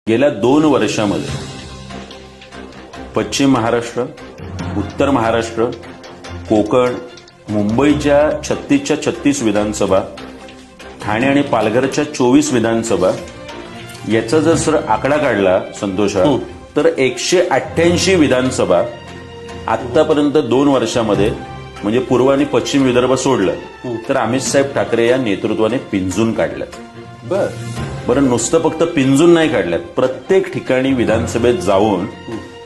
गेल्या 2 वर्षामध्ये पश्चिम महाराष्ट्र, उत्तर महाराष्ट्र, कोकण, मुंबईच्या 36च्या 36 विधानसभा, ठाणे आणि पालघरच्या 24 विधानसभा याचा जर आकडा काढला संतोषा तर 188 विधानसभा आतापर्यंत 2 वर्षामध्ये म्हणजे पूर्व आणि पश्चिम विदर्भ सोडलं तर अमित साहेब ठाकरे या नेतृत्वाने पिंजून काढल्यात। बरं नुसतं फक्त पिंजून नाही काढल्यात, प्रत्येक ठिकाणी विधानसभेत जाऊन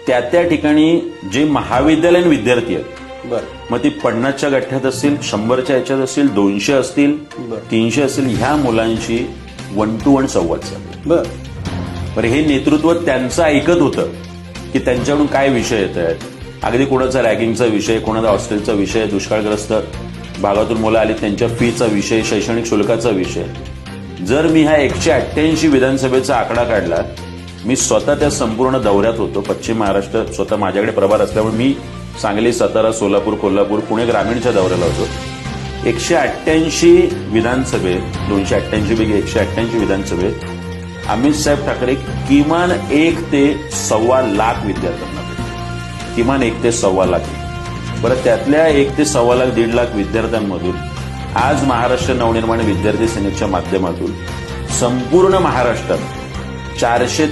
त्या ठिकाणी जे महाविद्यालयीन विद्यार्थी आहेत, मग ती 50च्या गठ्ठ्यात असतील, 100च्या याच्यात असतील, 200 असतील, 300 असतील, ह्या मुलांशी 1 to 1 संवाद साधला। बरं हे नेतृत्व त्यांचं ऐकत होतं की त्यांच्याकडून काय विषय येत आहेत, अगदी कोणाचा रॅगिंगचा विषय, कोणाचा हॉस्टेलचा विषय, दुष्काळग्रस्त भागातून मुलं आली त्यांच्या फीचा विषय, शैक्षणिक शुल्काचा विषय। जर मी हा 188 विधानसभेचा आकडा काढला, मी स्वतः त्या संपूर्ण दौऱ्यात होतो, पश्चिम महाराष्ट्र स्वतः माझ्याकडे प्रभार असल्यामुळे मी सांगली, सातारा, सोलापूर, कोल्हापूर, पुणे ग्रामीणच्या दौऱ्याला होतो। 188 विधानसभेत 288 पैकी 188 विधानसभेत अमित साहेब ठाकरे किमान 1 ते 1.25 लाख विद्यार्थ्यांना भेटले, किमान 1 ते 1.25 लाख। बरं त्यातल्या 1 ते 1.25 लाख 1.5 लाख विद्यार्थ्यांमधून आज महाराष्ट्र नवनिर्माण विद्यार्थी सेनेच्या माध्यमातून संपूर्ण महाराष्ट्रात 400